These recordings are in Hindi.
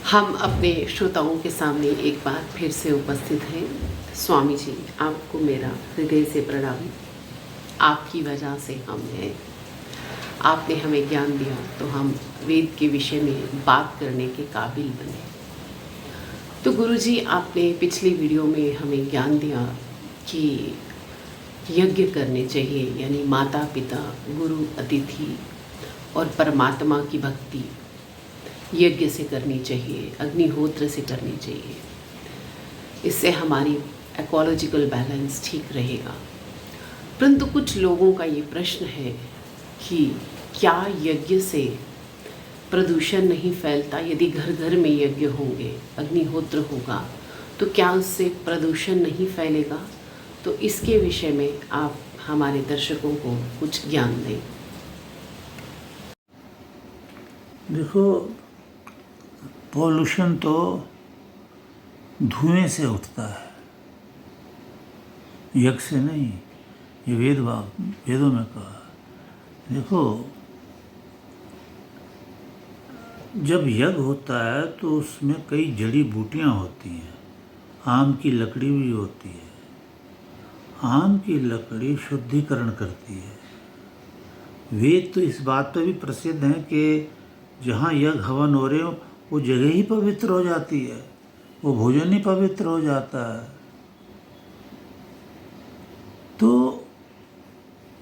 हम अपने श्रोताओं के सामने एक बार फिर से उपस्थित हैं। स्वामी जी, आपको मेरा हृदय से प्रणाम। आपकी वजह से हम हैं। आपने हमें ज्ञान दिया तो हम वेद के विषय में बात करने के काबिल बने। तो गुरुजी, आपने पिछली वीडियो में हमें ज्ञान दिया कि यज्ञ करने चाहिए, यानी माता पिता, गुरु, अतिथि और परमात्मा की भक्ति यज्ञ से करनी चाहिए, अग्निहोत्र से करनी चाहिए। इससे हमारी इकोलॉजिकल बैलेंस ठीक रहेगा। परंतु कुछ लोगों का ये प्रश्न है कि क्या यज्ञ से प्रदूषण नहीं फैलता? यदि घर घर में यज्ञ होंगे, अग्निहोत्र होगा, तो क्या उससे प्रदूषण नहीं फैलेगा? तो इसके विषय में आप हमारे दर्शकों को कुछ ज्ञान दें। देखो, पॉल्यूशन तो धुएं से उठता है, यज्ञ से नहीं। ये वेदों में कहा। देखो, जब यज्ञ होता है तो उसमें कई जड़ी बूटियां होती हैं। आम की लकड़ी भी होती है। आम की लकड़ी शुद्धिकरण करती है। वेद तो इस बात पर भी प्रसिद्ध हैं कि जहाँ यज्ञ हवन हो रहे हो वो जगह ही पवित्र हो जाती है, वो भोजन ही पवित्र हो जाता है। तो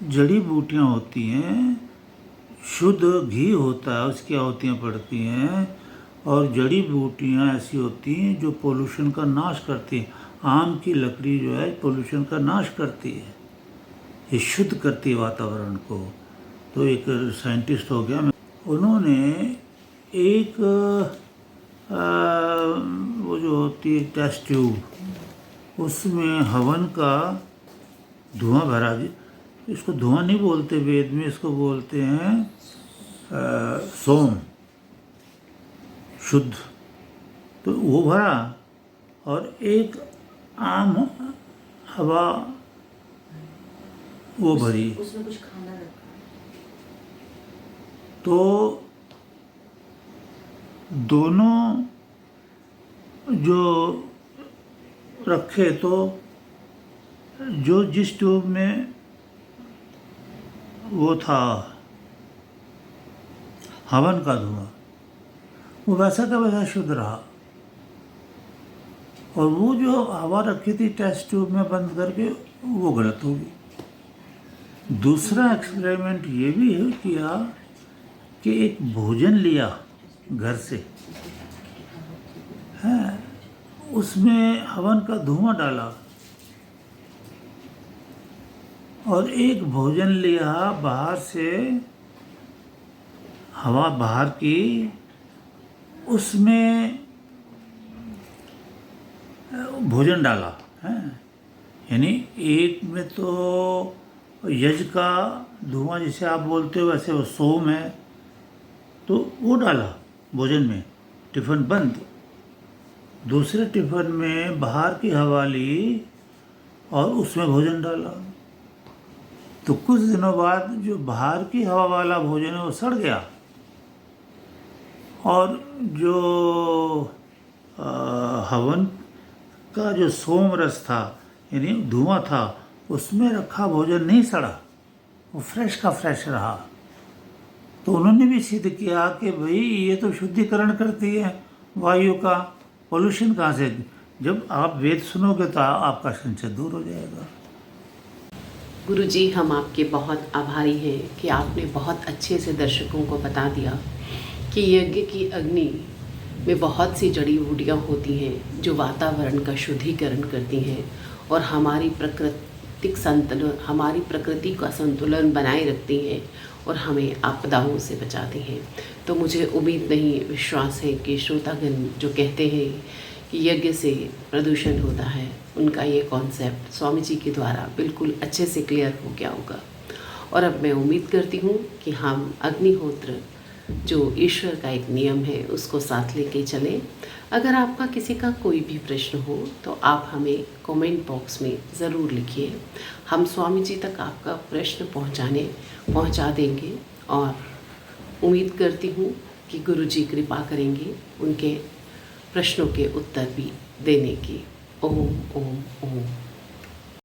जड़ी बूटियाँ होती हैं, शुद्ध घी होता है, उसकी आहुतियाँ पड़ती हैं, और जड़ी बूटियाँ ऐसी होती हैं जो पोल्यूशन का नाश करती हैं। आम की लकड़ी जो है पोल्यूशन का नाश करती है, ये शुद्ध करती है वातावरण को। तो एक साइंटिस्ट हो गया, उन्होंने एक वो जो होती है टेस्ट ट्यूब, उसमें हवन का धुआं भरा। इसको धुआं नहीं बोलते वेद में, इसको बोलते हैं सोम, शुद्ध। तो वो भरा और एक आम हवा वो भरी। उसमें कुछ खाना रखा। तो दोनों जो रखे, तो जो जिस ट्यूब में वो था हवन का धुआं, वो वैसा का वैसा शुद्ध रहा। और वो जो हवा रखी थी टेस्ट ट्यूब में बंद करके, वो गलत होगी। दूसरा एक्सपेरिमेंट ये भी किया कि एक भोजन लिया घर से, है, उसमें हवन का धुआं डाला, और एक भोजन लिया बाहर से, हवा बाहर की, उसमें भोजन डाला, है। यानी एक में तो यज्ञ का धुआं जिसे आप बोलते हो, वैसे वो सोम है, तो वो डाला भोजन में, टिफ़िन बंद। दूसरे टिफ़िन में बाहर की हवा ली और उसमें भोजन डाला। तो कुछ दिनों बाद जो बाहर की हवा वाला भोजन है वो सड़ गया, और जो हवन का जो सोम रस था, यानी धुआं था, उसमें रखा भोजन नहीं सड़ा, वो फ्रेश का फ्रेश रहा। तो उन्होंने भी सिद्ध किया कि भाई ये तो शुद्धिकरण करती है वायु का, पोल्यूशन कहाँ से? जब आप वेद सुनोगे तो आपका संशय दूर हो जाएगा। गुरुजी, हम आपके बहुत आभारी हैं कि आपने बहुत अच्छे से दर्शकों को बता दिया कि यज्ञ की अग्नि में बहुत सी जड़ी बूटियाँ होती हैं जो वातावरण का शुद्धिकरण करती हैं और हमारी प्रकृति का संतुलन बनाए रखती हैं और हमें आपदाओं से बचाती हैं। तो मुझे उम्मीद नहीं, विश्वास है कि श्रोतागण जो कहते हैं कि यज्ञ से प्रदूषण होता है, उनका ये कॉन्सेप्ट स्वामी जी के द्वारा बिल्कुल अच्छे से क्लियर हो गया होगा। और अब मैं उम्मीद करती हूँ कि हम अग्निहोत्र जो ईश्वर का एक नियम है उसको साथ लेके चलें। अगर आपका किसी का कोई भी प्रश्न हो तो आप हमें कमेंट बॉक्स में ज़रूर लिखिए। हम स्वामी जी तक आपका प्रश्न पहुंचा देंगे और उम्मीद करती हूँ कि गुरु जी कृपा करेंगे, उनके प्रश्नों के उत्तर भी देने की। ओम ओम ओम।